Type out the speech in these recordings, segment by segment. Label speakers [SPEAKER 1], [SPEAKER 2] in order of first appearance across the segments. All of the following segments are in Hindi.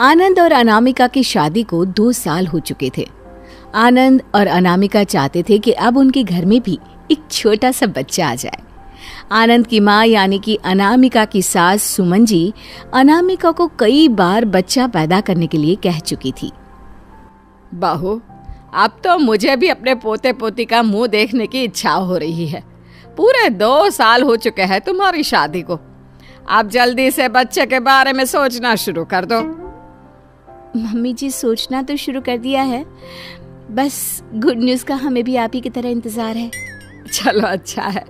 [SPEAKER 1] आनंद और अनामिका की शादी को 2 साल हो चुके थे। आनंद और अनामिका चाहते थे कि अब उनके घर में भी एक छोटा सा बच्चा आ जाए। आनंद की माँ यानी कि अनामिका की सास सुमन जी अनामिका को कई बार बच्चा पैदा करने के लिए कह चुकी थी।
[SPEAKER 2] बहू, अब तो मुझे भी अपने पोते पोती का मुंह देखने की इच्छा हो रही है। पूरे 2 साल हो चुके हैं तुम्हारी शादी को। आप जल्दी से बच्चे के बारे में सोचना शुरू कर दो।
[SPEAKER 1] मम्मी जी, सोचना तो शुरू कर दिया है, बस गुड न्यूज़ का हमें भी आप ही की तरह इंतजार है।
[SPEAKER 2] चलो अच्छा है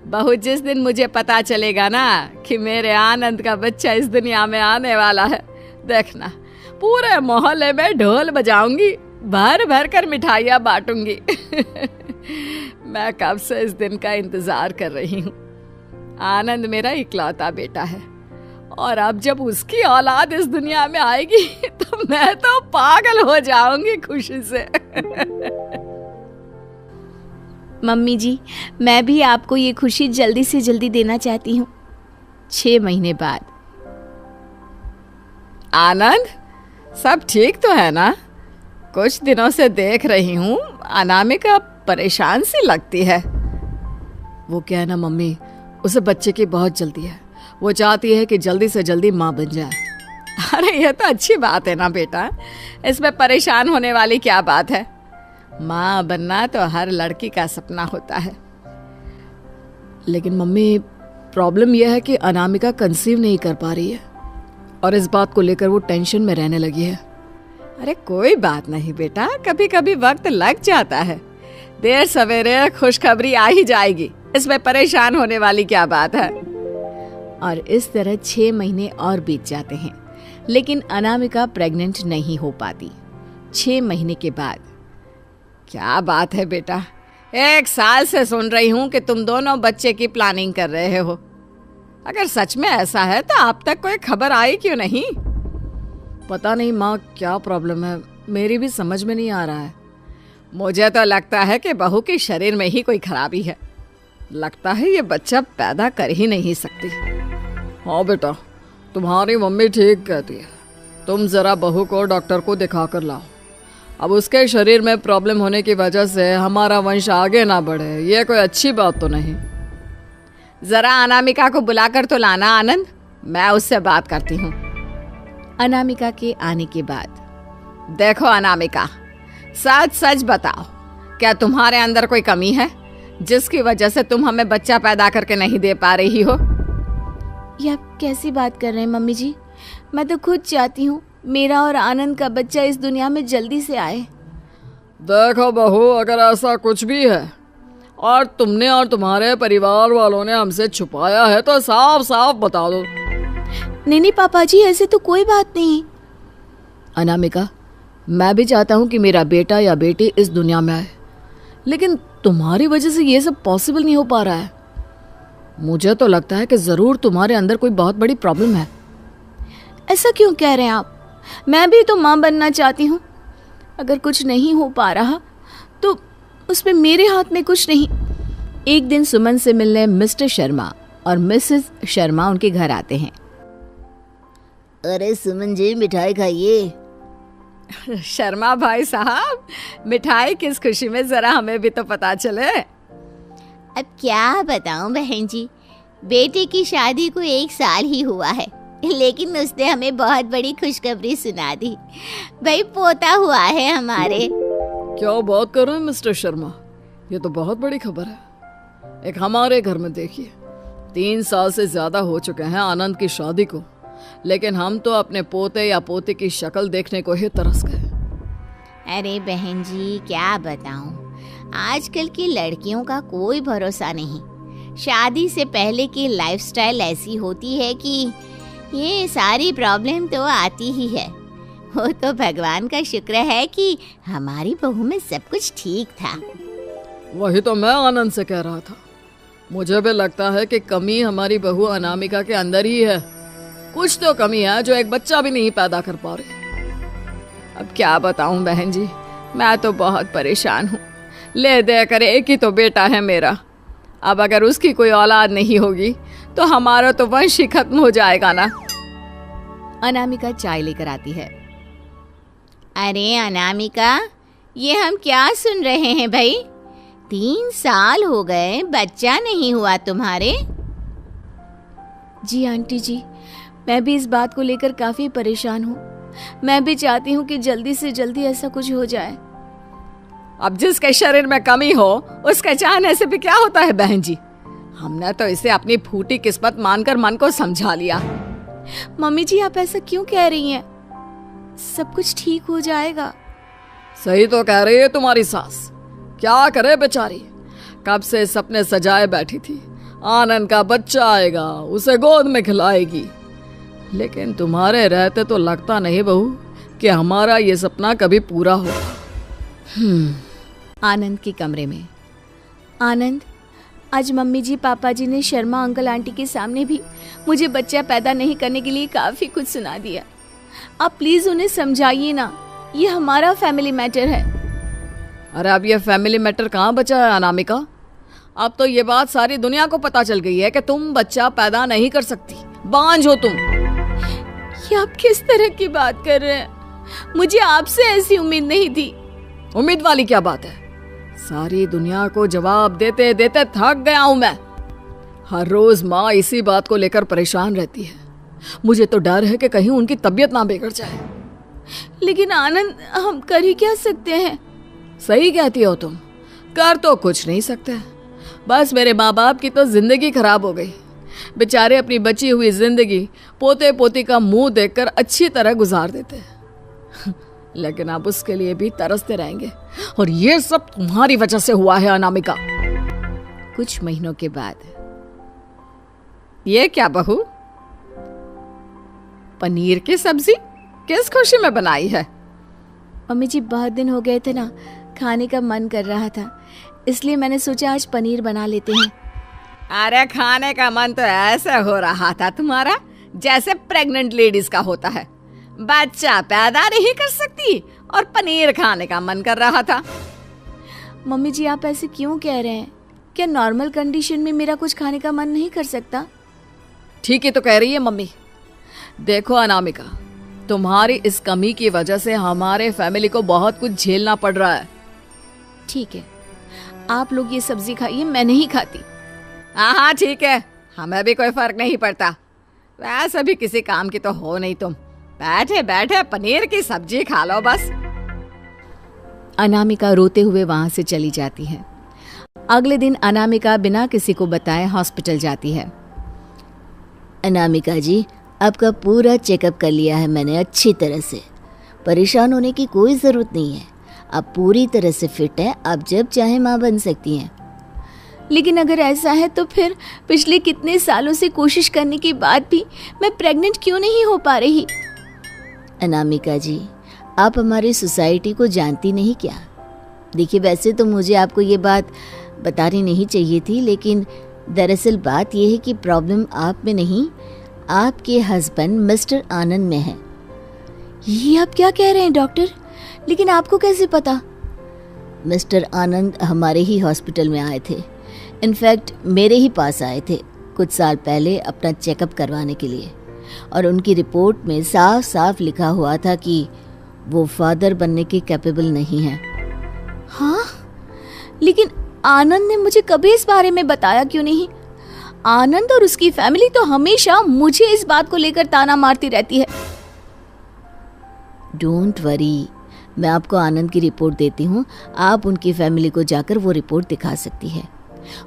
[SPEAKER 2] बहू, जिस दिन मुझे पता चलेगा ना कि मेरे आनंद का बच्चा इस दुनिया में आने वाला है, देखना पूरे मोहल्ले में ढोल बजाऊंगी, भर भर कर मिठाइयाँ बांटूंगी। मैं कब से इस दिन का इंतजार कर रही हूँ। आनंद मेरा इकलौता बेटा है और अब जब उसकी औलाद इस दुनिया में आएगी तो मैं तो पागल हो जाऊंगी खुशी से।
[SPEAKER 1] मम्मी जी, मैं भी आपको ये खुशी जल्दी से जल्दी देना चाहती हूँ। 6 महीने बाद।
[SPEAKER 2] आनंद, सब ठीक तो है ना? कुछ दिनों से देख रही हूँ अनामिका परेशान सी लगती है। वो क्या है ना मम्मी, उसे बच्चे की बहुत जल्दी है। वो चाहती है कि जल्दी से जल्दी माँ बन जाए। अरे ये तो अच्छी बात है ना बेटा, इसमें परेशान होने वाली क्या बात है? माँ बनना तो हर लड़की का सपना होता है। लेकिन मम्मी, प्रॉब्लम यह है कि अनामिका कंसीव नहीं कर पा रही है और इस बात को लेकर वो टेंशन में रहने लगी है। अरे कोई बात नहीं बेटा, कभी कभी वक्त लग जाता है। देर सवेरे खुशखबरी आ ही जाएगी, इसमें परेशान होने वाली क्या बात है।
[SPEAKER 1] और इस तरह 6 महीने और बीत जाते हैं, लेकिन अनामिका प्रेग्नेंट नहीं हो पाती। 6 महीने के बाद।
[SPEAKER 2] क्या बात है बेटा, 1 साल से सुन रही हूँ कि तुम दोनों बच्चे की प्लानिंग कर रहे हो। अगर सच में ऐसा है तो अब तक कोई खबर आई क्यों नहीं?
[SPEAKER 3] पता नहीं माँ, क्या प्रॉब्लम है, मेरी भी समझ में नहीं आ रहा है।
[SPEAKER 2] मुझे तो लगता है कि बहू के शरीर में ही कोई खराबी है। लगता है ये बच्चा पैदा कर ही नहीं सकती।
[SPEAKER 3] हाँ बेटा, तुम्हारी मम्मी ठीक कहती है। तुम जरा बहू को डॉक्टर को दिखा कर लाओ। अब उसके शरीर में प्रॉब्लम होने की वजह से हमारा वंश आगे ना बढ़े, ये कोई अच्छी बात तो नहीं।
[SPEAKER 2] जरा अनामिका को बुलाकर तो लाना आनंद, मैं उससे बात करती हूँ।
[SPEAKER 1] अनामिका के आने के बाद।
[SPEAKER 2] देखो अनामिका, सच सच बताओ, क्या तुम्हारे अंदर कोई कमी है जिसकी वजह से तुम हमें बच्चा पैदा करके नहीं दे पा रही हो?
[SPEAKER 1] ये आप कैसी बात कर रहे हैं मम्मी जी? मैं तो खुद चाहती हूँ मेरा और आनंद का बच्चा इस दुनिया में जल्दी से आए।
[SPEAKER 3] देखो बहू, अगर ऐसा कुछ भी है और तुमने और तुम्हारे परिवार वालों ने हमसे छुपाया है तो साफ साफ बता दो।
[SPEAKER 1] नहीं पापा जी, ऐसे तो कोई बात नहीं।
[SPEAKER 3] अनामिका, मैं भी चाहता हूँ कि मेरा बेटा या बेटी इस दुनिया में आए, लेकिन तुम्हारी वजह से ये सब पॉसिबल नहीं हो पा रहा है। मुझे तो लगता है कि जरूर तुम्हारे अंदर कोई बहुत बड़ी प्रॉब्लम है।
[SPEAKER 1] ऐसा क्यों कह रहे हैं आप? मैं भी तो माँ बनना चाहती हूँ। अगर कुछ नहीं हो पा रहा तो उसमें मेरे हाथ में कुछ नहीं। एक दिन सुमन से मिलने मिस्टर शर्मा और मिसेस शर्मा उनके घर आते हैं।
[SPEAKER 4] अरे सुमन जी, मिठाई खाइए।
[SPEAKER 2] शर्मा भाई साहब, मिठाई किस खुशी में, जरा हमें भी तो पता चले।
[SPEAKER 4] अब क्या बताऊं बहन जी, बेटे की शादी को 1 साल ही हुआ है, लेकिन उसने हमें बहुत बड़ी खुशखबरी सुना दी। भाई पोता हुआ है हमारे।
[SPEAKER 3] क्या बात कर रहे हैं मिस्टर शर्मा, ये तो बहुत बड़ी खबर है। एक हमारे घर में देखिए, 3 साल से ज्यादा हो चुके हैं आनंद की शादी को, लेकिन हम तो अपने पोते या पोते की शक्ल देखने को ही तरस गए।
[SPEAKER 4] अरे बहन जी, क्या बताऊं, आजकल की लड़कियों का कोई भरोसा नहीं। शादी से पहले की लाइफस्टाइल ऐसी होती है कि ये सारी प्रॉब्लम तो आती ही है। वो तो भगवान का शुक्र है कि हमारी बहू में सब कुछ ठीक था।
[SPEAKER 3] वही तो मैं आनंद से कह रहा था, मुझे भी लगता है कि कमी हमारी बहू अनामिका के अंदर ही है। कुछ तो कमी है जो एक बच्चा भी नहीं पैदा कर पा रही।
[SPEAKER 2] अब क्या बताऊं बहन जी, मैं तो बहुत परेशान हूँ। ले दे कर एक ही तो बेटा है मेरा। अब अगर उसकी कोई औलाद नहीं होगी तो हमारा तो वंश ही खत्म हो जाएगा ना।
[SPEAKER 1] अनामिका चाय लेकर आती है।
[SPEAKER 4] अरे अनामिका, ये हम क्या सुन रहे हैं भाई? 3 साल हो गए, बच्चा नहीं हुआ तुम्हारे?
[SPEAKER 1] जी आंटी जी, मैं भी इस बात को लेकर काफी परेशान हूँ। मैं भी चाहती हूँ कि जल्दी से जल्दी ऐसा कुछ हो जाए।
[SPEAKER 2] अब जिसके शरीर में कमी हो उसके चाहने से भी क्या होता है बहन जी। हमने तो इसे अपनी फूटी किस्मत मानकर मन को समझा लिया।
[SPEAKER 1] मम्मी जी, आप ऐसा क्यों कह रही हैं? सब कुछ ठीक हो जाएगा।
[SPEAKER 3] सही तो कह रही है तुम्हारी सास। क्या करे बेचारी, कब से सपने सजाए बैठी थी, आनंद का बच्चा आएगा, उसे गोद में खिलाएगी। लेकिन तुम्हारे रहते तो लगता नहीं बहू कि हमारा ये सपना कभी पूरा होगा।
[SPEAKER 1] आनंद के कमरे में। आनंद, आज मम्मी जी पापा जी ने शर्मा अंकल आंटी के सामने भी मुझे बच्चा पैदा नहीं करने के लिए काफी कुछ सुना दिया। आप प्लीज उन्हें समझाइए ना, ये हमारा फैमिली मैटर है।
[SPEAKER 3] अरे अब ये फैमिली मैटर कहाँ बचा है अनामिका? अब तो ये बात सारी दुनिया को पता चल गई है कि तुम बच्चा पैदा नहीं कर सकती, बांझ हो तुम।
[SPEAKER 1] ये आप किस तरह की बात कर रहे हैं? मुझे आपसे ऐसी उम्मीद नहीं थी।
[SPEAKER 3] उम्मीद वाली क्या बात है? सारी दुनिया को जवाब देते देते थक गया हूं मैं। हर रोज माँ इसी बात को लेकर परेशान रहती है। मुझे तो डर है कि कहीं उनकी तबीयत ना बिगड़ जाए।
[SPEAKER 1] लेकिन आनंद, हम कर ही क्या सकते हैं?
[SPEAKER 3] सही कहती हो तुम, कर तो कुछ नहीं सकते। बस मेरे माँ बाप की तो जिंदगी खराब हो गई। बेचारे अपनी बची हुई जिंदगी पोते पोती का मुंह देखकर अच्छी तरह गुजार देते लेकिन अब उसके लिए भी तरसते रहेंगे। और ये सब तुम्हारी वजह से हुआ है अनामिका।
[SPEAKER 1] कुछ महीनों के बाद।
[SPEAKER 2] ये क्या बहू, पनीर की सब्जी किस खुशी में बनाई है?
[SPEAKER 1] मम्मी जी, बहुत दिन हो गए थे ना, खाने का मन कर रहा था, इसलिए मैंने सोचा आज पनीर बना लेते हैं।
[SPEAKER 2] अरे खाने का मन तो ऐसे हो रहा था तुम्हारा जैसे प्रेग्नेंट लेडीज का होता है। बच्चा पैदा नहीं कर सकती और पनीर खाने का मन कर रहा था।
[SPEAKER 1] मम्मी जी, आप ऐसे क्यों कह रहे हैं? क्या नॉर्मल कंडीशन में मेरा कुछ खाने का मन नहीं कर सकता?
[SPEAKER 3] ठीक ही तो कह रही है मम्मी। देखो अनामिका, तुम्हारी इस कमी की वजह से हमारे फैमिली को बहुत कुछ झेलना पड़ रहा है।
[SPEAKER 1] ठीक है, आप लोग ये सब्जी खाइए, मैं नहीं खाती।
[SPEAKER 2] हाँ ठीक है, हमें भी कोई फर्क नहीं पड़ता। वैसे भी किसी काम की तो हो नहीं तुम, बैठे बैठे पनीर की सब्जी खा लो बस।
[SPEAKER 1] अनामिका रोते हुए वहां से चली जाती है। अगले दिन अनामिका बिना किसी को बताए हॉस्पिटल जाती है।
[SPEAKER 5] अनामिका जी, आपका पूरा चेकअप कर लिया है मैंने अच्छी तरह से। परेशान होने की कोई ज़रूरत नहीं है, आप पूरी तरह से फिट हैं, आप जब चाहे माँ बन सकती हैं।
[SPEAKER 1] लेकिन अगर ऐसा है तो फिर पिछले कितने सालों से कोशिश करने के बाद भी मैं प्रेग्नेंट क्यों नहीं हो पा रही?
[SPEAKER 5] अनामिका जी, आप हमारी सोसाइटी को जानती नहीं क्या? देखिए, वैसे तो मुझे आपको ये बात बतानी नहीं चाहिए थी, लेकिन दरअसल बात यह है कि प्रॉब्लम आप में नहीं, आपके हस्बैंड मिस्टर आनंद में है।
[SPEAKER 1] ये आप क्या कह रहे हैं डॉक्टर? लेकिन आपको कैसे पता?
[SPEAKER 5] मिस्टर आनंद हमारे ही हॉस्पिटल में आए थे, इनफैक्ट मेरे ही पास आए थे कुछ साल पहले अपना चेकअप करवाने के लिए, और उनकी रिपोर्ट में साफ साफ लिखा हुआ था कि वो फादर बनने के कैपेबल नहीं हैं।
[SPEAKER 1] हाँ, लेकिन आनंद ने मुझे कभी इस बारे में बताया क्यों नहीं? आनंद और उसकी फैमिली तो हमेशा मुझे इस बात को लेकर ताना मारती रहती है।
[SPEAKER 5] डोंट वरी, मैं आपको आनंद की रिपोर्ट देती हूँ, आप उनकी फैमिली को जाकर वो रिपोर्ट दिखा सकती है,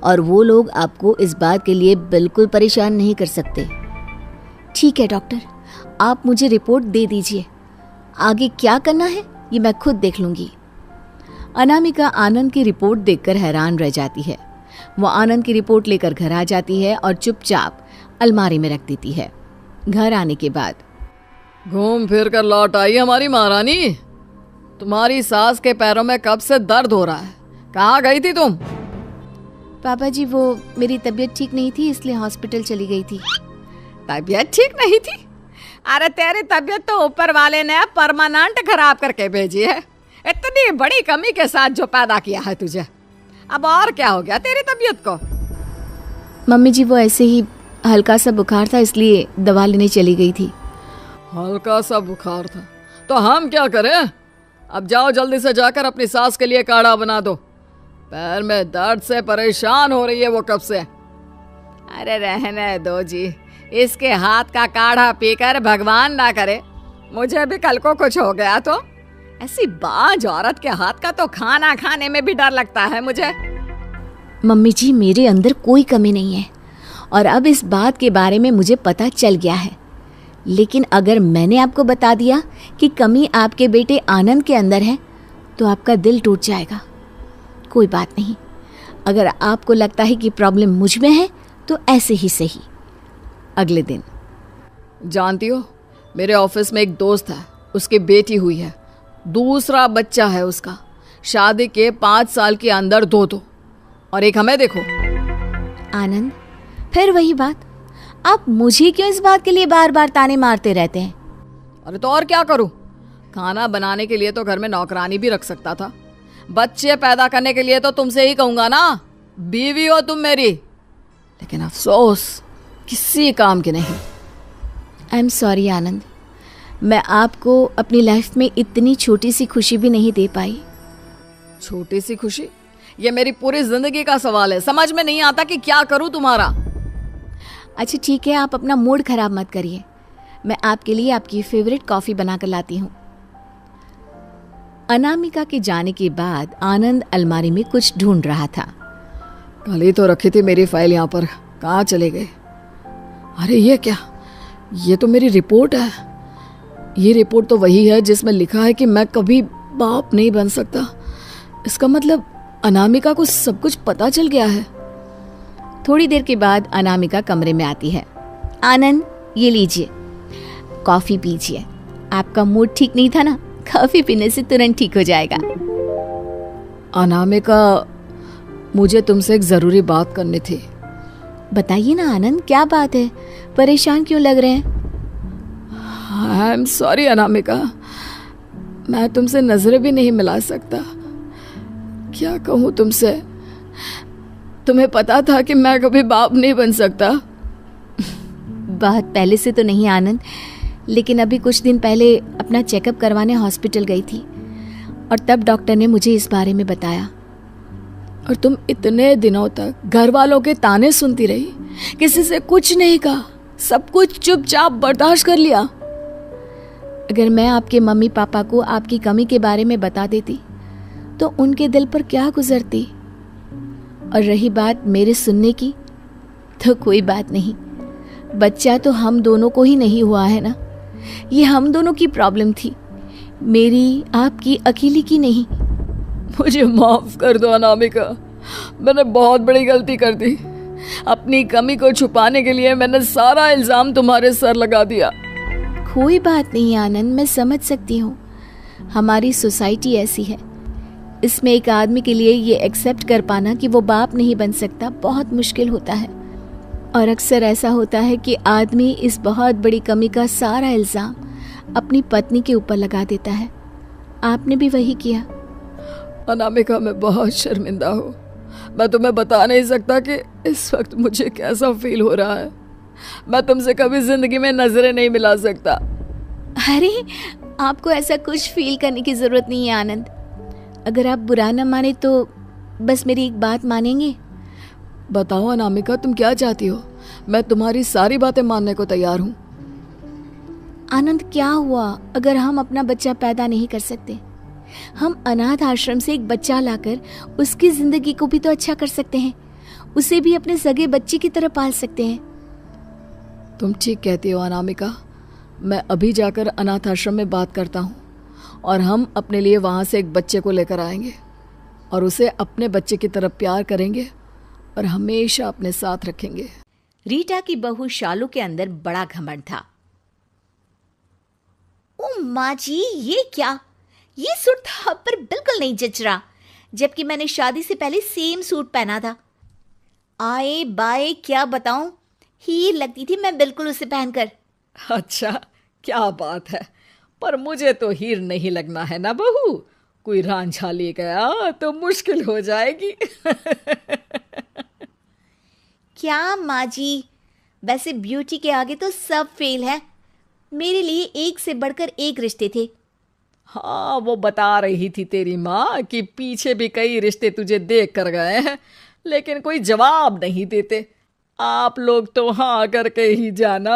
[SPEAKER 5] और वो लोग आपको इस बात के लिए बिल्कुल परेशान नहीं कर सकते।
[SPEAKER 1] ठीक है डॉक्टर, आप मुझे रिपोर्ट दे दीजिए, आगे क्या करना है ये मैं खुद देख लूंगी। अनामिका आनंद की रिपोर्ट देखकर हैरान रह जाती है। वो आनंद की रिपोर्ट लेकर घर आ जाती है और चुपचाप अलमारी में रख देती है। घर आने के बाद
[SPEAKER 3] घूम फिर कर लौट आई हमारी महारानी। तुम्हारी सास के पैरों में कब से दर्द हो रहा है, कहाँ गई थी तुम?
[SPEAKER 1] पापा जी, वो मेरी तबीयत ठीक नहीं थी इसलिए हॉस्पिटल चली गई थी।
[SPEAKER 2] तबीयत ठीक नहीं थी? अरे तेरी तबीयत तो ऊपर वाले ने परमानेंट खराब करके भेजी है। इतनी बड़ी कमी के साथ जो पैदा किया है तुझे, अब और क्या हो गया तेरी तबीयत को?
[SPEAKER 1] मम्मी जी, वो ऐसे ही हल्का सा बुखार था इसलिए दवा लेने चली गई थी।
[SPEAKER 3] हल्का सा बुखार था, तो हम क्या करें? अब जाओ जल्दी से जाकर अपनी सास के लिए काढ़ा बना दो। पैर में दर्द से परेशान हो रही है वो कब से।
[SPEAKER 2] अरे रहने दो जी, इसके हाथ का काढ़ा पीकर भगवान ना करे मुझे भी कल को कुछ हो गया तो। ऐसी बाज औरत के हाथ का तो खाना खाने में भी डर लगता है मुझे।
[SPEAKER 5] मम्मी जी, मेरे अंदर कोई कमी नहीं है और अब इस बात के बारे में मुझे पता चल गया है। लेकिन अगर मैंने आपको बता दिया कि कमी आपके बेटे आनंद के अंदर है तो आपका दिल टूट जाएगा। कोई बात नहीं, अगर आपको लगता है कि प्रॉब्लम मुझ में है तो ऐसे ही सही। अगले दिन,
[SPEAKER 3] जानती हो, मेरे ऑफिस में एक दोस्त है, उसकी बेटी हुई है, दूसरा बच्चा है उसका। शादी के 5 साल के अंदर 2 और एक हमें देखो।
[SPEAKER 5] आनंद, फिर वही बात, आप मुझे क्यों इस बात के लिए बार बार ताने मारते रहते हैं?
[SPEAKER 3] अरे तो और क्या करूं? खाना बनाने के लिए तो घर में नौकरानी भी रख सकता था, बच्चे पैदा करने के लिए तो तुमसे ही कहूंगा ना, बीवी हो तुम मेरी। लेकिन अफसोस किसी काम की नहीं।
[SPEAKER 5] आई एम सॉरी आनंद, मैं आपको अपनी लाइफ में इतनी छोटी सी खुशी भी नहीं दे पाई।
[SPEAKER 3] छोटी सी खुशी? ये मेरी पूरी जिंदगी का सवाल है। समझ में नहीं आता कि क्या करूं तुम्हारा।
[SPEAKER 5] अच्छा ठीक है, आप अपना मूड खराब मत करिए, मैं आपके लिए आपकी फेवरेट कॉफ़ी बनाकर लाती हूँ।
[SPEAKER 1] अनामिका के जाने के बाद आनंद अलमारी में कुछ ढूंढ रहा था।
[SPEAKER 3] कल ही तो रखी थी मेरी फाइल यहाँ पर, कहाँ चले गए? अरे ये क्या, ये तो मेरी रिपोर्ट है। ये रिपोर्ट तो वही है जिसमें लिखा है कि मैं कभी बाप नहीं बन सकता। इसका मतलब अनामिका को सब कुछ पता चल गया है।
[SPEAKER 1] थोड़ी देर के बाद अनामिका कमरे में आती है।
[SPEAKER 5] आनंद, ये लीजिए, कॉफ़ी पीजिए। आपका मूड ठीक नहीं था ना, कॉफ़ी पीने से तुरंत ठीक हो जाएगा।
[SPEAKER 3] अनामिका, मुझे तुमसे एक ज़रूरी बात करनी थी।
[SPEAKER 5] बताइए ना आनंद, क्या बात है? परेशान क्यों लग रहे हैं?
[SPEAKER 3] आई एम सॉरी अनामिका, मैं तुमसे नजरें भी नहीं मिला सकता। क्या कहूँ तुमसे? तुम्हें पता था कि मैं कभी बाप नहीं बन सकता?
[SPEAKER 5] बहुत पहले से तो नहीं आनंद, लेकिन अभी कुछ दिन पहले अपना चेकअप करवाने हॉस्पिटल गई थी और तब डॉक्टर ने मुझे इस बारे में बताया।
[SPEAKER 3] और तुम इतने दिनों तक घर वालों के ताने सुनती रही, किसी से कुछ नहीं कहा, सब कुछ चुपचाप बर्दाश्त कर लिया।
[SPEAKER 5] अगर मैं आपके मम्मी पापा को आपकी कमी के बारे में बता देती तो उनके दिल पर क्या गुजरती। और रही बात मेरे सुनने की, तो कोई बात नहीं, बच्चा तो हम दोनों को ही नहीं हुआ है ना। ये हम दोनों की प्रॉब्लम थी, मेरी आपकी अकेली की नहीं।
[SPEAKER 3] मुझे माफ कर दो अनामिका, मैंने बहुत बड़ी गलती कर दी। अपनी कमी को छुपाने के लिए मैंने सारा इल्जाम तुम्हारे सर लगा दिया।
[SPEAKER 5] कोई बात नहीं आनंद, मैं समझ सकती हूँ, हमारी सोसाइटी ऐसी है। इसमें एक आदमी के लिए ये एक्सेप्ट कर पाना कि वो बाप नहीं बन सकता बहुत मुश्किल होता है। और अक्सर ऐसा होता है कि आदमी इस बहुत बड़ी कमी का सारा इल्ज़ाम अपनी पत्नी के ऊपर लगा देता है। आपने भी वही किया।
[SPEAKER 3] अनामिका, मैं बहुत शर्मिंदा हूँ। मैं तुम्हें बता नहीं सकता कि इस वक्त मुझे कैसा फील हो रहा है। मैं तुमसे कभी जिंदगी में नजरें नहीं मिला सकता।
[SPEAKER 5] अरे, आपको ऐसा कुछ फील करने की ज़रूरत नहीं है आनंद। अगर आप बुरा न माने तो बस मेरी एक बात मानेंगे?
[SPEAKER 3] बताओ अनामिका, तुम क्या चाहती हो? मैं तुम्हारी सारी बातें मानने को तैयार हूँ।
[SPEAKER 5] आनंद, क्या हुआ अगर हम अपना बच्चा पैदा नहीं कर सकते? हम अनाथ आश्रम से एक बच्चा लाकर उसकी जिंदगी को भी तो अच्छा कर सकते हैं, उसे भी अपने सगे बच्चे की तरह पाल सकते हैं।
[SPEAKER 3] तुम ठीक कहती हो अनामिका, मैं अभी जाकर अनाथ आश्रम में बात करता हूँ और हम अपने लिए वहाँ से एक बच्चे को लेकर आएंगे और उसे अपने बच्चे की तरह प्यार करेंगे और हमेशा अपने साथ रखेंगे।
[SPEAKER 1] रीटा की बहू शालू के अंदर बड़ा घमंड था।
[SPEAKER 4] ओ माँ जी, ये क्या? ये सूट आप पर बिल्कुल नहीं जच रहा, जबकि मैंने शादी से पहले सेम सूट पहना था। आए बाए क्या बताऊं, हीर लगती थी मैं बिल्कुल उसे पहनकर।
[SPEAKER 2] अच्छा, क्या बात है, पर मुझे तो हीर नहीं लगना है ना बहू। कोई रांझा ले गया तो मुश्किल हो जाएगी।
[SPEAKER 4] क्या माँ जी, वैसे ब्यूटी के आगे तो सब फेल है।
[SPEAKER 5] मेरे लिए एक से बढ़कर एक रिश्ते थे।
[SPEAKER 3] हाँ, वो बता रही थी तेरी माँ कि पीछे भी कई रिश्ते तुझे देख कर गए हैं, लेकिन कोई जवाब नहीं देते। आप लोग तो हाँ करके ही जाना।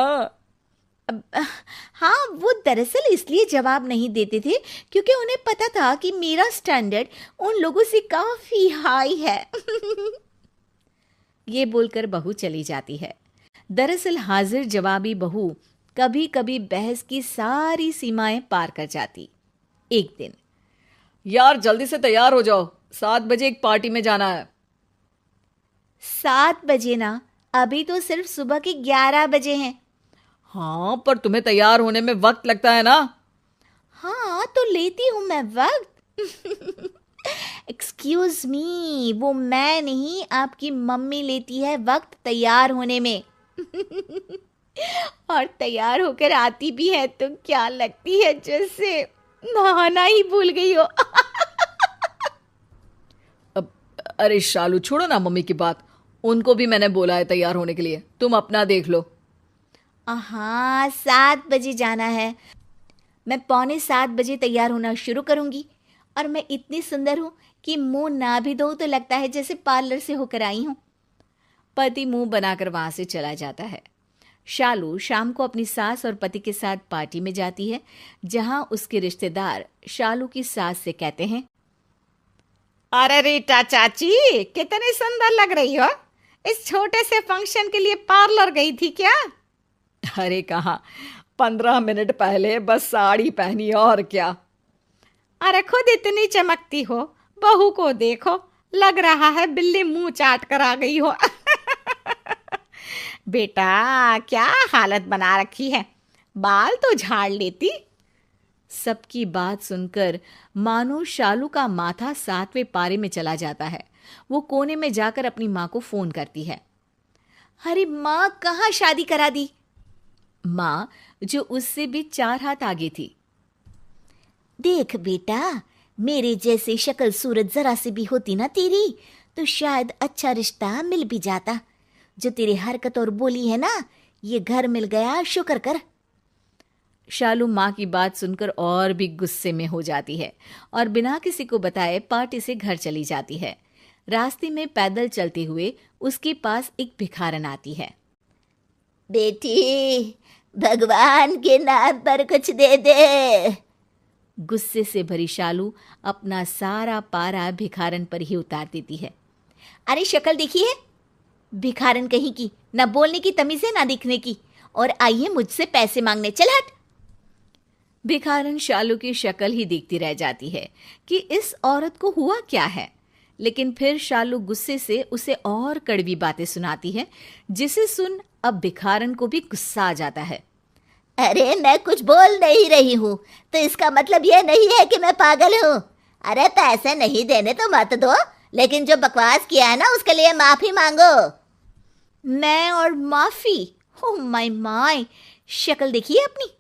[SPEAKER 5] हाँ, वो दरअसल इसलिए जवाब नहीं देते थे क्योंकि उन्हें पता था कि मेरा स्टैंडर्ड उन लोगों से काफी हाई है। ये बोलकर बहू चली जाती है। दरअसल हाजिर जवाबी बहू कभी कभी बहस की सारी सीमाएं पार कर जाती। एक दिन,
[SPEAKER 3] यार जल्दी से तैयार हो जाओ, 7 बजे एक पार्टी में जाना है।
[SPEAKER 5] 7 बजे ना, अभी तो सिर्फ सुबह के 11 बजे हैं।
[SPEAKER 3] हाँ, पर तुम्हें तैयार होने में वक्त लगता है ना।
[SPEAKER 5] हाँ, तो लेती हूं मैं वक्त। एक्सक्यूज मी, वो मैं नहीं, आपकी मम्मी लेती है वक्त तैयार होने में। और तैयार होकर आती भी है तो क्या लगती है जैसे नहाना ही भूल गई हो।
[SPEAKER 3] अरे शालू, छोड़ो ना मम्मी की बात, उनको भी मैंने बोला है तैयार होने के लिए, तुम अपना देख लो।
[SPEAKER 5] हाँ, 7 बजे जाना है। मैं 6:45 बजे तैयार होना शुरू करूंगी और मैं इतनी सुंदर हूं कि मुंह ना भी धो तो लगता है जैसे पार्लर से होकर आई हूं। पति मुंह बनाकर वहां से चला जाता है। शालू शाम को अपनी सास और पति के साथ पार्टी में जाती है, जहां उसके रिश्तेदार शालू की सास से कहते हैं,
[SPEAKER 2] अरे रीटा चाची, कितनी सुंदर लग रही हो। इस छोटे से फंक्शन के लिए पार्लर गई थी क्या?
[SPEAKER 3] अरे कहाँ, 15 मिनट पहले बस साड़ी पहनी और क्या।
[SPEAKER 2] अरे खुद इतनी चमकती हो, बहू को देखो, लग रहा है बिल्ली मुंह चाट कर आ गई हो। बेटा, क्या हालत बना रखी है, बाल तो झाड़ लेती।
[SPEAKER 1] सबकी बात सुनकर मानो शालू का माथा 7वें पारे में चला जाता है। वो कोने में जाकर अपनी माँ को फोन करती है।
[SPEAKER 5] अरे माँ, कहाँ शादी करा दी?
[SPEAKER 1] माँ, जो उससे भी 4 हाथ आगे थी।
[SPEAKER 5] देख बेटा, मेरे जैसे शक्ल सूरत जरा से भी होती ना तेरी, तो शायद अच्छा रिश्ता मिल भी जाता। जो तेरी हरकत और बोली है ना, ये घर मिल गया, शुक्र कर।
[SPEAKER 1] शालू माँ की बात सुनकर और भी गुस्से में हो जाती है और बिना किसी को बताए पार्टी से घर चली जाती है। रास्ते में पैदल चलते हुए उसके पास एक भिखारन आती है।
[SPEAKER 5] बेटी, भगवान के नाम पर कुछ दे दे।
[SPEAKER 1] गुस्से से भरी शालू अपना सारा पारा भिखारन पर ही उतार देती है।
[SPEAKER 5] अरे शक्ल देखी है, भिखारन कहीं की, ना बोलने की तमीज है ना दिखने की, और आई है मुझसे पैसे मांगने। चल हट।
[SPEAKER 1] भिखारन शालू की शक्ल ही देखती रह जाती है कि इस औरत को हुआ क्या है, लेकिन फिर शालू गुस्से से उसे और कड़वी बातें सुनाती है, जिसे सुन अब भिखारन को भी गुस्सा आ जाता है।
[SPEAKER 5] अरे मैं कुछ बोल नहीं रही हूँ, तो इसका मतलब यह नहीं है कि मैं पागल हूँ। अरे पैसे नहीं देने तो मत दो, लेकिन जो बकवास किया है ना उसके लिए माफी मांगो। मैं और माफी? ओह माय माय, शक्ल देखिए अपनी।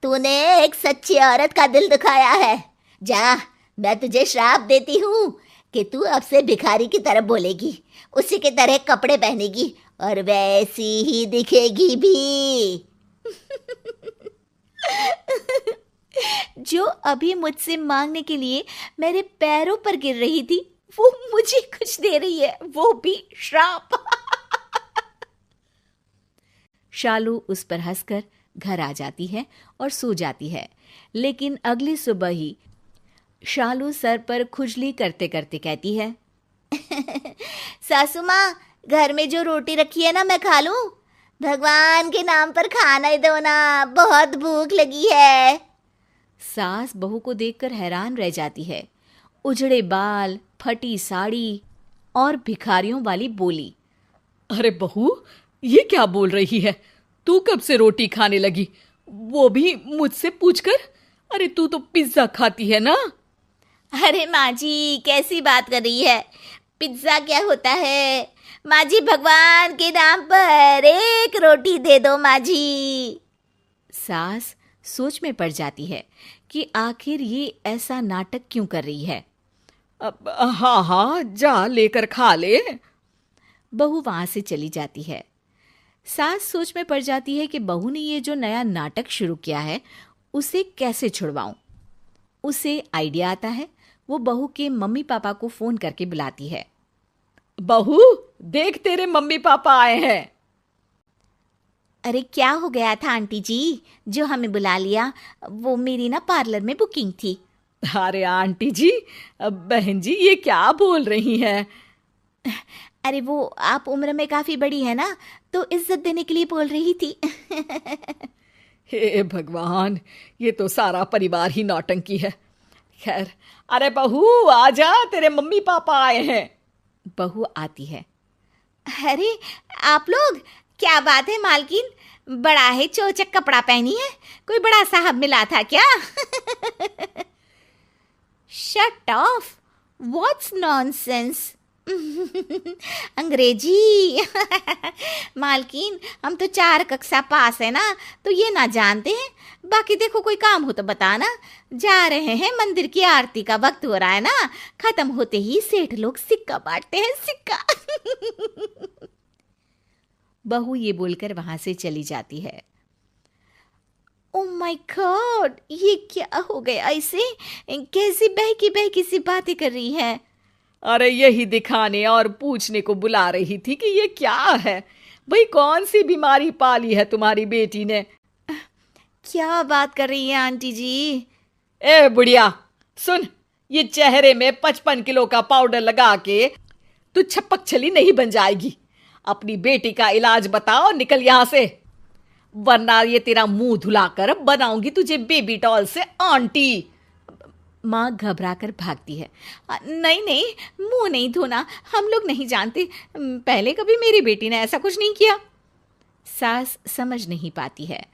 [SPEAKER 5] तूने एक सच्ची औरत का दिल दुखाया है। जा, मैं तुझे श्राप देती हूँ कि तू अब से भिखारी की तरह बोलेगी, उसी की तरह कपड़े पहनेगी और वैसी ही दिखेगी भी। जो अभी मुझसे मांगने के लिए मेरे पैरों पर गिर रही थी, वो मुझे कुछ दे रही है, वो भी श्राप।
[SPEAKER 1] शालू उस पर हंसकर घर आ जाती है और सो जाती है। लेकिन अगली सुबह ही शालू सर पर खुजली करते करते कहती है,
[SPEAKER 5] सासू माँ, घर में जो रोटी रखी है ना मैं खा लूं? भगवान के नाम पर खाना ही दो ना, बहुत भूख लगी है।
[SPEAKER 1] सास बहू को देखकर हैरान रह जाती है। उजड़े बाल, फटी साड़ी और भिखारियों वाली बोली।
[SPEAKER 3] अरे बहू, ये क्या बोल रही है? तू कब से रोटी खाने लगी, वो भी मुझसे पूछकर? अरे तू तो पिज्जा खाती है ना।
[SPEAKER 5] अरे माँ जी, कैसी बात कर रही है? पिज्जा क्या होता है? माँ जी, भगवान के नाम पर एक रोटी दे दो माँ जी।
[SPEAKER 1] सास सोच में पड़ जाती है कि आखिर ये ऐसा नाटक क्यों कर रही है।
[SPEAKER 3] अब हाँ हाँ, जा लेकर खा ले।
[SPEAKER 1] बहू वहां से चली जाती है। सास सोच में पड़ जाती है कि बहू ने ये जो नया नाटक शुरू किया है उसे कैसे छुड़वाऊं। उसे आइडिया आता है। वो बहू के मम्मी पापा को फोन करके बुलाती है।
[SPEAKER 2] बहू, देख तेरे मम्मी पापा आए हैं।
[SPEAKER 4] अरे क्या हो गया था आंटी जी, जो हमें बुला लिया? वो मेरी ना पार्लर में बुकिंग थी।
[SPEAKER 2] अरे आंटी जी, बहन जी ये क्या बोल रही हैं?
[SPEAKER 4] अरे वो आप उम्र में काफी बड़ी है ना, तो इज्जत देने के लिए बोल रही थी।
[SPEAKER 2] हे भगवान, ये तो सारा परिवार ही नौटंकी है। खैर, अरे बहू आजा, तेरे मम्मी पापा आए हैं।
[SPEAKER 1] बहू आती है।
[SPEAKER 4] अरे आप लोग, क्या बात है मालकिन, बड़ा है चोचक कपड़ा पहनी है, कोई बड़ा साहब मिला था क्या? Shut off, what's nonsense. अंग्रेजी। मालकिन, हम तो 4 कक्षा पास है ना, तो ये ना जानते हैं। बाकी देखो कोई काम हो तो बताना। जा रहे हैं, मंदिर की आरती का वक्त हो रहा है ना, खत्म होते ही सेठ लोग सिक्का बांटते हैं, सिक्का।
[SPEAKER 1] बहू ये बोलकर वहां से चली जाती है।
[SPEAKER 4] ओ माय गॉड, ये क्या हो गया? ऐसे कैसी बहकी सी बातें कर रही है?
[SPEAKER 2] अरे यही दिखाने और पूछने को बुला रही थी कि ये क्या है भाई, कौन सी बीमारी पाली है तुम्हारी बेटी ने?
[SPEAKER 4] क्या बात कर रही है आंटी जी?
[SPEAKER 2] ए बुढ़िया सुन, ये चेहरे में 55 किलो का पाउडर लगा के तू छपक छली नहीं बन जाएगी। अपनी बेटी का इलाज बताओ, निकल यहां से, वरना ये तेरा मुंह धुलाकर बनाऊंगी तुझे बेबी डॉल से आंटी।
[SPEAKER 1] माँ घबराकर भागती है।
[SPEAKER 4] नहीं नहीं, मुंह नहीं धोना, हम लोग नहीं जानते, पहले कभी मेरी बेटी ने ऐसा कुछ नहीं किया।
[SPEAKER 1] सास समझ नहीं पाती है।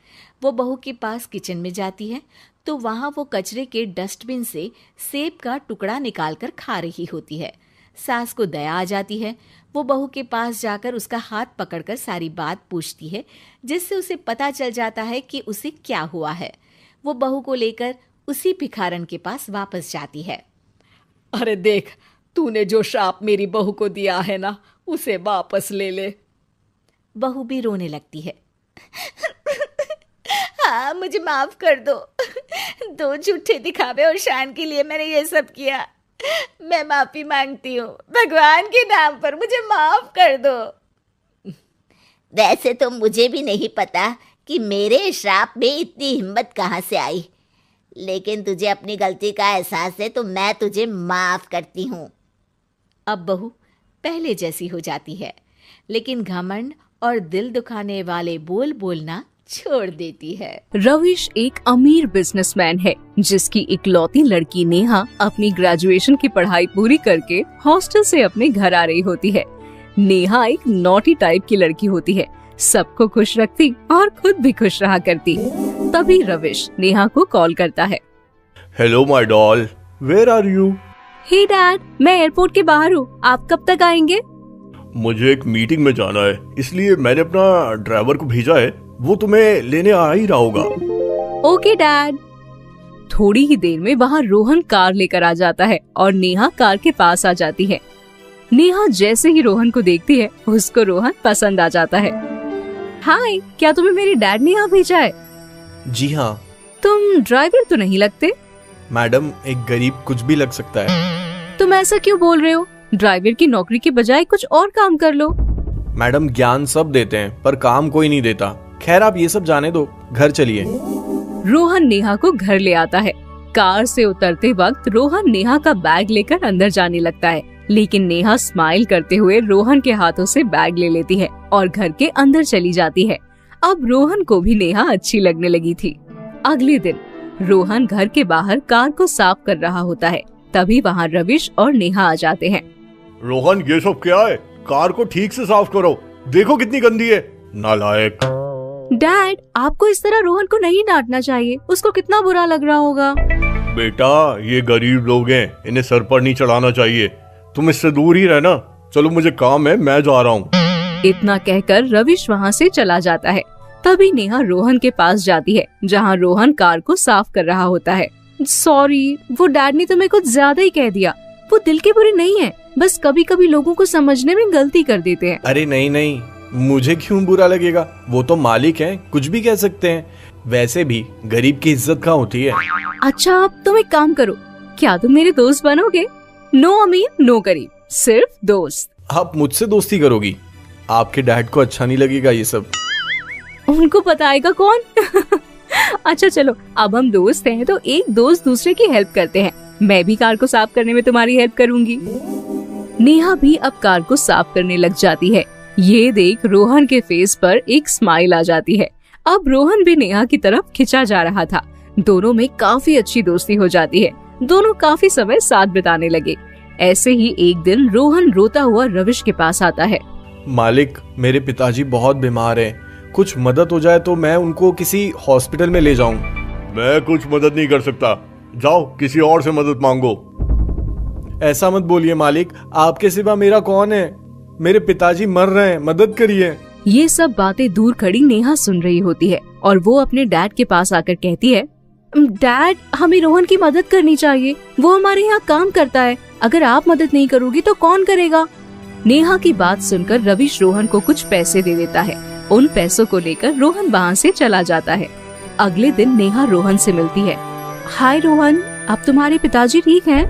[SPEAKER 1] वो बहू के पास किचन में जाती है तो वहां वो कचरे के डस्टबिन से सेब का टुकड़ा निकालकर खा रही होती है। सास को दया आ जाती है। वो बहू के पास जाकर उसका हाथ पकड़कर सारी बात पूछती है, जिससे उसे पता चल जाता है कि उसे क्या हुआ है। वो बहू को लेकर उसी भिखारन के पास वापस जाती है।
[SPEAKER 2] अरे देख, तूने जो श्राप मेरी बहू को दिया है ना, उसे वापस ले ले।
[SPEAKER 1] बहू भी रोने लगती है।
[SPEAKER 4] हाँ, मुझे माफ कर दो। 2 झूठे दिखावे और शान के लिए मैंने ये सब किया। मैं माफी मांगती हूँ, भगवान के नाम पर मुझे माफ कर दो। वैसे तो मुझे भी नहीं पता कि मेरे श्राप में इतनी हिम्मत कहाँ से आई, लेकिन तुझे अपनी गलती का एहसास है तो मैं तुझे माफ करती हूँ।
[SPEAKER 1] अब बहू पहले जैसी हो जाती है, लेकिन घमंड और दिल दुखाने वाले बोल बोलना छोड़ देती है।
[SPEAKER 6] रविश एक अमीर बिजनेसमैन है, जिसकी इकलौती लड़की नेहा अपनी ग्रेजुएशन की पढ़ाई पूरी करके हॉस्टल से अपने घर आ रही होती है। नेहा एक नॉटी टाइप की लड़की होती है, सबको खुश रखती और खुद भी खुश रहा करती। तभी रविश नेहा को कॉल करता है।
[SPEAKER 7] Hello my doll, where are you?
[SPEAKER 6] Hey dad, मैं एयरपोर्ट के बाहर हूँ, आप कब तक आएंगे?
[SPEAKER 7] मुझे एक मीटिंग में जाना है, इसलिए मैंने अपना ड्राइवर को भेजा है, वो तुम्हें लेने आ ही रहा होगा।
[SPEAKER 6] Okay dad. थोड़ी ही देर में वहाँ रोहन कार लेकर आ जाता है और नेहा कार के पास आ जाती है। नेहा जैसे ही रोहन को देखती है, उसको रोहन पसंद आ जाता है। हाय, क्या तुम्हें मेरे डैड ने यहाँ भेजा है?
[SPEAKER 8] जी हाँ।
[SPEAKER 6] तुम ड्राइवर तो नहीं लगते।
[SPEAKER 8] मैडम, एक गरीब कुछ भी लग सकता है।
[SPEAKER 6] तुम ऐसा क्यों बोल रहे हो? ड्राइवर की नौकरी के बजाय कुछ और काम कर लो।
[SPEAKER 8] मैडम, ज्ञान सब देते हैं पर काम कोई नहीं देता। खैर आप ये सब जाने दो, घर चलिए।
[SPEAKER 6] रोहन नेहा को घर ले आता है। कार से उतरते वक्त रोहन नेहा का बैग लेकर अंदर जाने लगता है, लेकिन नेहा स्माइल करते हुए रोहन के हाथों से बैग ले लेती है और घर के अंदर चली जाती है। अब रोहन को भी नेहा अच्छी लगने लगी थी। अगले दिन रोहन घर के बाहर कार को साफ कर रहा होता है। तभी वहाँ रविश और नेहा आ जाते हैं।
[SPEAKER 7] रोहन, ये सब क्या है? कार को ठीक से साफ करो, देखो कितनी गंदी है, नालायक।
[SPEAKER 6] डैड, आपको इस तरह रोहन को नहीं डांटना चाहिए, उसको कितना बुरा लग रहा होगा।
[SPEAKER 7] बेटा, ये गरीब लोग हैं, इन्हें सर पर नहीं चढ़ाना चाहिए, तुम इससे दूर ही रहना। चलो मुझे काम है, मैं जा रहा हूँ।
[SPEAKER 6] इतना कहकर रविश वहाँ से चला जाता है। तभी नेहा रोहन के पास जाती है, जहाँ रोहन कार को साफ कर रहा होता है। सॉरी, वो डैड ने तुम्हें कुछ ज्यादा ही कह दिया। वो दिल के बुरे नहीं है, बस कभी कभी लोगों को समझने में गलती कर देते हैं।
[SPEAKER 8] अरे नहीं नहीं, मुझे क्यों बुरा लगेगा? वो तो मालिक हैं, कुछ भी कह सकते हैं। वैसे भी गरीब की इज्जत कहाँ होती है।
[SPEAKER 6] अच्छा अब तुम एक काम करो, क्या तुम मेरे दोस्त बनोगे? नो अमीर नो गरीब, सिर्फ दोस्त।
[SPEAKER 8] आप मुझसे दोस्ती करोगी? आपके डैड को अच्छा नहीं लगेगा ये सब।
[SPEAKER 6] उनको बताएगा कौन? अच्छा चलो, अब हम दोस्त हैं तो एक दोस्त दूसरे की हेल्प करते हैं। मैं भी कार को साफ करने में तुम्हारी हेल्प करूंगी। नेहा भी अब कार को साफ करने लग जाती है। ये देख रोहन के फेस पर एक स्माइल आ जाती है। अब रोहन भी नेहा की तरफ खिंचा जा रहा था। दोनों में काफी अच्छी दोस्ती हो जाती है। दोनों काफी समय साथ बिताने लगे। ऐसे ही एक दिन रोहन रोता हुआ रविश के पास आता है।
[SPEAKER 8] मालिक, मेरे पिताजी बहुत बीमार हैं। कुछ मदद हो जाए तो मैं उनको किसी हॉस्पिटल में ले जाऊं।
[SPEAKER 7] मैं कुछ मदद नहीं कर सकता, जाओ किसी और से मदद मांगो।
[SPEAKER 8] ऐसा मत बोलिए मालिक, आपके सिवा मेरा कौन है? मेरे पिताजी मर रहे हैं, मदद करिए।
[SPEAKER 6] ये सब बातें दूर खड़ी नेहा सुन रही होती है और वो अपने डैड के पास आकर कहती है, डैड हमें रोहन की मदद करनी चाहिए, वो हमारे यहाँ काम करता है। अगर आप मदद नहीं करोगी तो कौन करेगा? नेहा की बात सुनकर रविश रोहन को कुछ पैसे दे देता है। उन पैसों को लेकर रोहन वहाँ से चला जाता है। अगले दिन नेहा रोहन से मिलती है। हाय रोहन, अब तुम्हारे पिताजी ठीक हैं?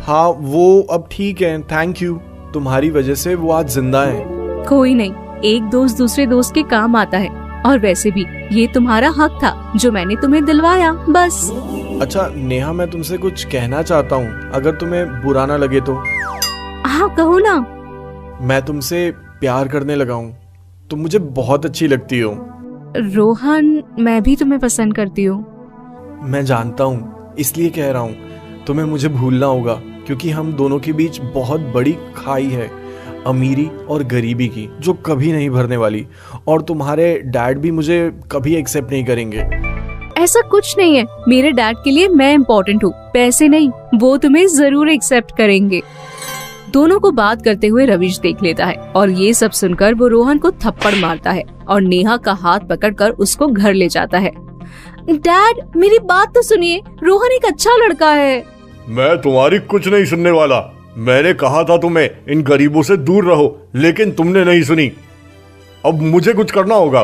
[SPEAKER 8] हाँ, वो अब ठीक है, थैंक यू। तुम्हारी वजह से वो आज जिंदा हैं।
[SPEAKER 6] कोई नहीं, एक दोस्त दूसरे दोस्त के काम आता है। और वैसे भी ये तुम्हारा हक था जो मैंने तुम्हें दिलवाया, बस।
[SPEAKER 8] अच्छा नेहा, मैं तुमसे कुछ कहना चाहता हूँ, अगर तुम्हें बुरा ना लगे तो।
[SPEAKER 6] हाँ कहो ना।
[SPEAKER 8] मैं तुमसे प्यार करने लगा हूँ। तुम मुझे बहुत अच्छी लगती हो।
[SPEAKER 6] रोहन, मैं भी तुम्हें पसंद करती हूँ।
[SPEAKER 8] मैं जानता हूँ, इसलिए कह रहा हूँ। तुम्हें मुझे भूलना होगा, क्योंकि हम दोनों के बीच बहुत बड़ी खाई है, अमीरी और गरीबी की, जो कभी नहीं भरने वाली। और तुम्हारे डैड भी मुझे कभी एक्सेप्ट नहीं करेंगे।
[SPEAKER 6] ऐसा कुछ नहीं है, मेरे डैड के लिए मैं इम्पोर्टेंट हूँ, पैसे नहीं। वो तुम्हें जरूर एक्सेप्ट करेंगे। दोनों को बात करते हुए रविश देख लेता है और ये सब सुनकर वो रोहन को थप्पड़ मारता है और नेहा का हाथ पकड़कर उसको घर ले जाता है। डैड मेरी बात तो सुनिए, रोहन एक अच्छा लड़का है।
[SPEAKER 7] मैं तुम्हारी कुछ नहीं सुनने वाला। मैंने कहा था तुम्हें इन गरीबों से दूर रहो, लेकिन तुमने नहीं सुनी। अब मुझे कुछ करना होगा।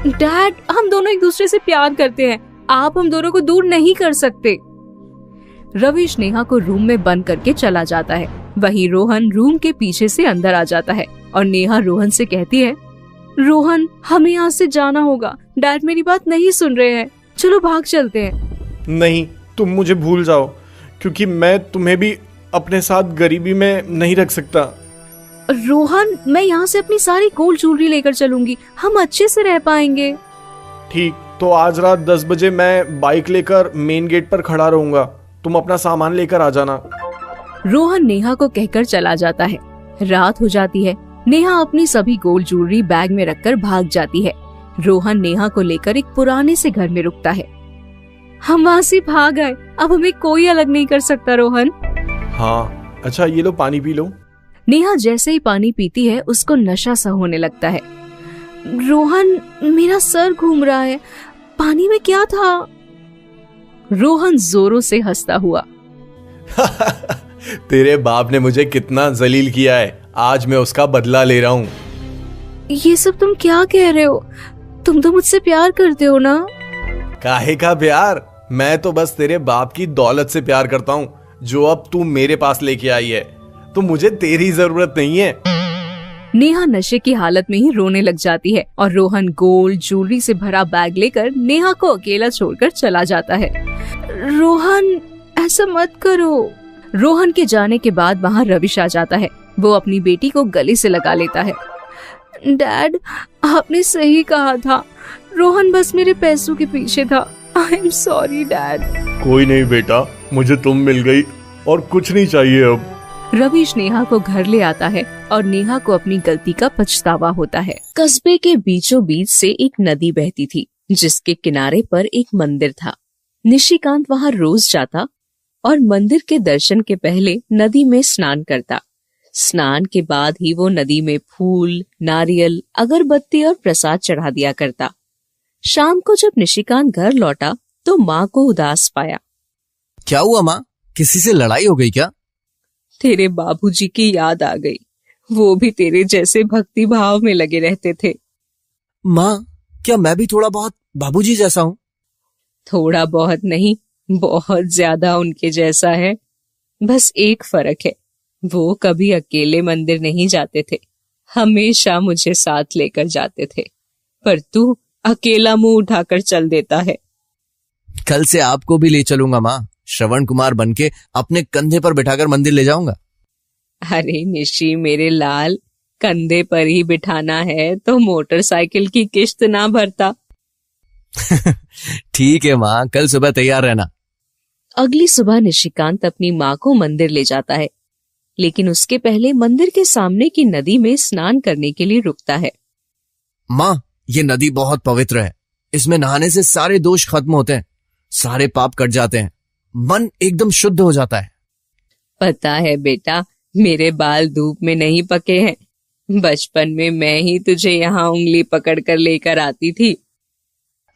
[SPEAKER 6] डैड हम दोनों एक दूसरे से प्यार करते हैं, आप हम दोनों को दूर नहीं कर सकते। रविश नेहा को रूम में बंद करके चला जाता है। वहीं रोहन रूम के पीछे से अंदर आ जाता है और नेहा रोहन से कहती है, रोहन हमें यहाँ से जाना होगा, डैड मेरी बात नहीं सुन रहे हैं, चलो भाग चलते हैं।
[SPEAKER 8] नहीं, तुम मुझे भूल जाओ, क्योंकि मैं तुम्हें भी अपने साथ गरीबी में नहीं रख सकता।
[SPEAKER 6] रोहन मैं यहाँ से अपनी सारी गोल्ड ज्वेलरी लेकर चलूंगी, हम अच्छे से रह पाएंगे।
[SPEAKER 8] ठीक, तो आज रात 10 बजे मैं बाइक लेकर मेन गेट पर खड़ा रहूंगा, तुम अपना सामान लेकर आ जाना।
[SPEAKER 6] रोहन नेहा को कहकर चला जाता है। रात हो जाती है। नेहा अपनी सभी गोल्ड ज्वेलरी बैग में रखकर भाग जाती है। रोहन नेहा को लेकर एक पुराने से घर में रुकता है। हम वहाँ से भाग गए, अब हमें कोई अलग नहीं कर सकता रोहन।
[SPEAKER 8] हाँ, अच्छा ये लो पानी पी लो।
[SPEAKER 6] नेहा जैसे ही पानी पीती है उसको नशा सा होने लगता है। रोहन मेरा सर घूम रहा है, पानी में क्या था? रोहन जोरों से हंसता हुआ।
[SPEAKER 8] तेरे बाप ने मुझे कितना जलील किया है, आज मैं उसका बदला ले रहा हूँ।
[SPEAKER 6] ये सब तुम क्या कह रहे हो? तुम तो मुझसे प्यार करते हो ना?
[SPEAKER 8] काहे का प्यार? मैं तो बस तेरे बाप की दौलत से प्यार करता हूँ, जो अब तू मेरे पास लेके आई है। तो मुझे तेरी जरूरत नहीं है।
[SPEAKER 6] नेहा नशे की हालत में ही रोने लग जाती है और रोहन गोल्ड ज्वेलरी से भरा बैग लेकर नेहा को अकेला छोड़कर चला जाता है। रोहन ऐसा मत करो। रोहन के जाने के बाद वहाँ रविश आ जाता है। वो अपनी बेटी को गले से लगा लेता है। डैड आपने सही कहा था, रोहन बस मेरे पैसों के पीछे था। I am sorry dad.
[SPEAKER 7] कोई नहीं बेटा, मुझे तुम मिल गई और कुछ नहीं चाहिए अब।
[SPEAKER 6] रविश नेहा को घर ले आता है और नेहा को अपनी गलती का पछतावा होता है। कस्बे के बीचों बीच से एक नदी बहती थी, जिसके किनारे पर एक मंदिर था। निशिकांत वहाँ रोज जाता और मंदिर के दर्शन के पहले नदी में स्नान करता। स्नान के बाद ही वो नदी में फूल, नारियल, अगरबत्ती और प्रसाद चढ़ा दिया करता। शाम को जब निशिकांत घर लौटा तो माँ को उदास पाया।
[SPEAKER 9] क्या हुआ माँ, किसी से लड़ाई हो गई क्या?
[SPEAKER 6] तेरे बाबूजी की याद आ गई। वो भी तेरे जैसे भक्ति भाव में लगे रहते थे।
[SPEAKER 9] माँ, क्या मैं भी थोड़ा बहुत बाबूजी जैसा हूँ?
[SPEAKER 6] थोड़ा बहुत नहीं, बहुत ज्यादा उनके जैसा है। बस एक फर्क है, वो कभी अकेले मंदिर नहीं जाते थे, हमेशा मुझे साथ लेकर जाते थे। पर तू अकेला मुंह उठाकर चल देता है।
[SPEAKER 9] कल से आपको भी ले चलूंगा माँ, श्रवण कुमार बनके अपने कंधे पर बिठाकर मंदिर ले जाऊंगा।
[SPEAKER 6] अरे निशी मेरे लाल, कंधे पर ही बिठाना है तो मोटरसाइकिल की किश्त ना भरता।
[SPEAKER 9] ठीक है माँ, कल सुबह तैयार रहना।
[SPEAKER 6] अगली सुबह निशिकांत अपनी माँ को मंदिर ले जाता है, लेकिन उसके पहले मंदिर के सामने की नदी में स्नान करने के लिए रुकता है।
[SPEAKER 9] माँ, ये नदी बहुत पवित्र है, इसमें नहाने से सारे दोष खत्म होते हैं, सारे पाप कट जाते हैं, मन एकदम शुद्ध हो जाता है।
[SPEAKER 6] पता है बेटा, मेरे बाल धूप में नहीं पके हैं। बचपन में मैं ही तुझे यहाँ उंगली पकड़कर लेकर आती थी।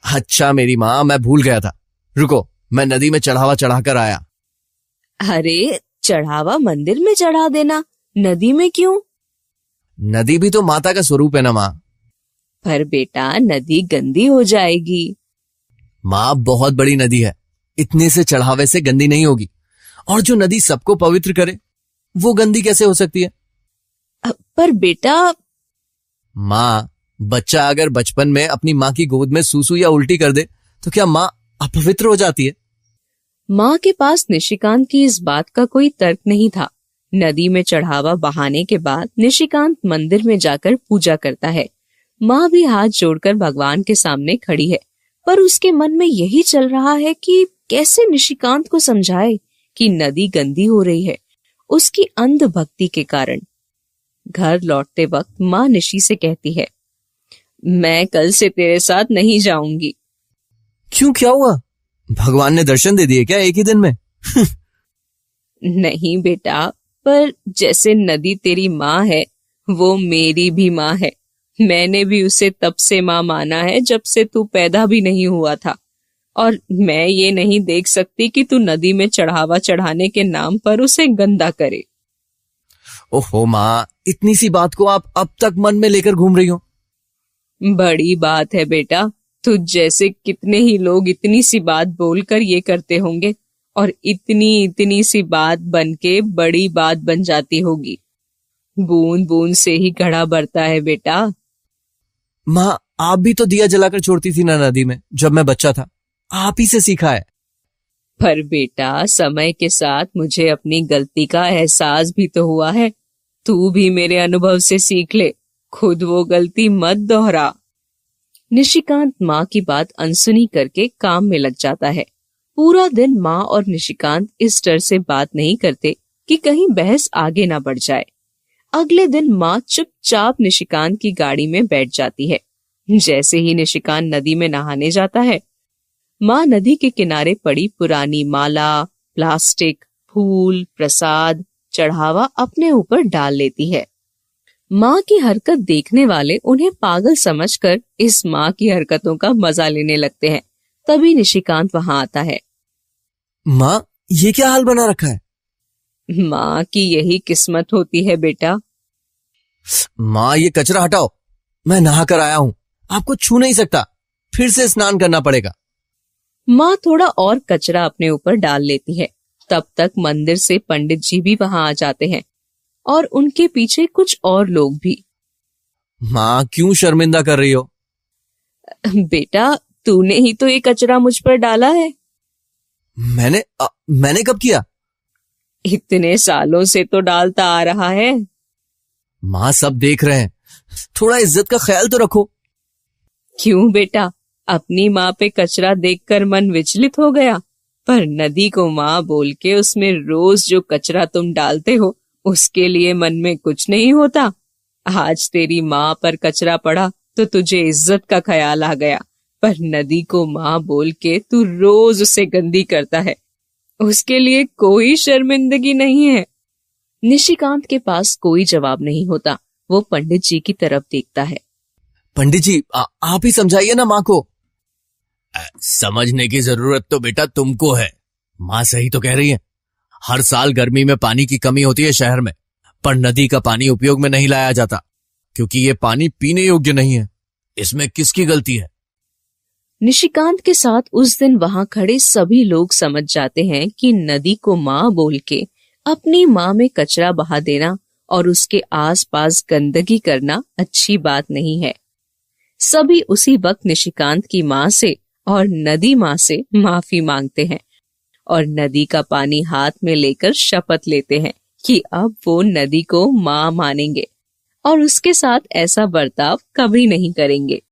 [SPEAKER 9] अच्छा मेरी माँ, मैं भूल गया था। रुको, मैं नदी में चढ़ावा चढ़ाकर आया।
[SPEAKER 6] अरे चढ़ावा मंदिर में चढ़ा देना, नदी में क्यों?
[SPEAKER 9] नदी भी तो माता का स्वरूप है ना माँ।
[SPEAKER 6] पर बेटा नदी गंदी हो जाएगी।
[SPEAKER 9] माँ, बहुत बड़ी नदी है, इतने से चढ़ावे से गंदी नहीं होगी। और जो नदी सबको पवित्र करे, वो गंदी कैसे हो सकती है?
[SPEAKER 6] पर बेटा।
[SPEAKER 9] माँ, बच्चा अगर बचपन में अपनी माँ की गोद में सूसू या उल्टी कर दे तो क्या माँ अपवित्र हो जाती है?
[SPEAKER 6] माँ के पास निशिकांत की इस बात का कोई तर्क नहीं था। नदी में चढ़ावा बहाने के बाद निशिकांत मंदिर में जाकर पूजा करता है। माँ भी हाथ जोड़कर भगवान के सामने खड़ी है, पर उसके मन में यही चल रहा है कि कैसे निशिकांत को समझाए कि नदी गंदी हो रही है उसकी अंध भक्ति के कारण। घर लौटते वक्त माँ निशी से कहती है, मैं कल से तेरे साथ नहीं जाऊंगी।
[SPEAKER 9] क्यों, क्या हुआ? भगवान ने दर्शन दे दिए क्या एक ही दिन में?
[SPEAKER 6] नहीं बेटा, पर जैसे नदी तेरी माँ है, वो मेरी भी माँ है। मैंने भी उसे तब से माँ माना है जब से तू पैदा भी नहीं हुआ था, और मैं ये नहीं देख सकती कि तू नदी में चढ़ावा चढ़ाने के नाम पर उसे गंदा करे।
[SPEAKER 9] ओहो माँ, इतनी सी बात को आप अब तक मन में लेकर घूम रही हो?
[SPEAKER 6] बड़ी बात है बेटा, तुझ जैसे कितने ही लोग इतनी सी बात बोलकर ये करते होंगे, और इतनी सी बात बनके बड़ी बात बन जाती होगी। बूंद बूंद से ही घड़ा भरता है बेटा।
[SPEAKER 9] माँ, आप भी तो दिया जलाकर छोड़ती थी ना नदी में जब मैं बच्चा था, आप ही से सीखा है।
[SPEAKER 6] पर बेटा समय के साथ मुझे अपनी गलती का एहसास भी तो हुआ है। तू भी मेरे अनुभव से सीख ले, खुद वो गलती मत दोहरा। निशिकांत माँ की बात अनसुनी करके काम में लग जाता है। पूरा दिन माँ और निशिकांत इस डर से बात नहीं करते कि कहीं बहस आगे ना बढ़ जाए। अगले दिन माँ चुपचाप निशिकांत की गाड़ी में बैठ जाती है। जैसे ही निशिकांत नदी में नहाने जाता है, माँ नदी के किनारे पड़ी पुरानी माला, प्लास्टिक, फूल, प्रसाद, चढ़ावा अपने ऊपर डाल लेती है। माँ की हरकत देखने वाले उन्हें पागल समझकर इस माँ की हरकतों का मजा लेने लगते हैं। तभी निशिकांत वहां आता है।
[SPEAKER 9] माँ, ये क्या हाल बना रखा है?
[SPEAKER 6] माँ की यही किस्मत होती है बेटा।
[SPEAKER 9] माँ, ये कचरा हटाओ, मैं नहा कर आया हूँ, आपको छू नहीं सकता, फिर से स्नान करना पड़ेगा।
[SPEAKER 6] माँ थोड़ा और कचरा अपने ऊपर डाल लेती है। तब तक मंदिर से पंडित जी भी वहां आ जाते हैं, और उनके पीछे कुछ और लोग भी।
[SPEAKER 9] माँ, क्यों शर्मिंदा कर रही हो?
[SPEAKER 6] बेटा तूने ही तो ये कचरा मुझ पर डाला है।
[SPEAKER 9] मैंने कब किया?
[SPEAKER 6] इतने सालों से तो डालता आ रहा है।
[SPEAKER 9] माँ, सब देख रहे हैं, थोड़ा इज्जत का ख्याल तो रखो।
[SPEAKER 6] क्यों बेटा, अपनी माँ पे कचरा देखकर मन विचलित हो गया? पर नदी को माँ बोल के उसमें रोज जो कचरा तुम डालते हो, उसके लिए मन में कुछ नहीं होता। आज तेरी माँ पर कचरा पड़ा तो तुझे इज्जत का ख्याल आ गया, पर नदी को माँ बोल के तू रोज उसे गंदी करता है। उसके लिए कोई शर्मिंदगी नहीं है। निशिकांत के पास कोई जवाब नहीं होता। वो पंडित जी की तरफ देखता है।
[SPEAKER 9] पंडित जी, आप ही समझाइए ना माँ को। समझने की जरूरत तो बेटा तुमको है, माँ सही तो कह रही है। हर साल गर्मी में पानी की कमी होती है शहर में, पर नदी का पानी उपयोग में नहीं लाया जाता क्योंकि ये पानी पीने योग्य नहीं है। इसमें किसकी गलती है?
[SPEAKER 6] निशिकांत के साथ उस दिन वहां खड़े सभी लोग समझ जाते हैं कि नदी को माँ बोल के अपनी माँ में कचरा बहा देना और उसके आसपास गंदगी करना अच्छी बात नहीं है। सभी उसी वक्त निशिकांत की माँ से और नदी माँ से माफी मांगते हैं और नदी का पानी हाथ में लेकर शपथ लेते हैं कि अब वो नदी को माँ मानेंगे और उसके साथ ऐसा बर्ताव कभी नहीं करेंगे।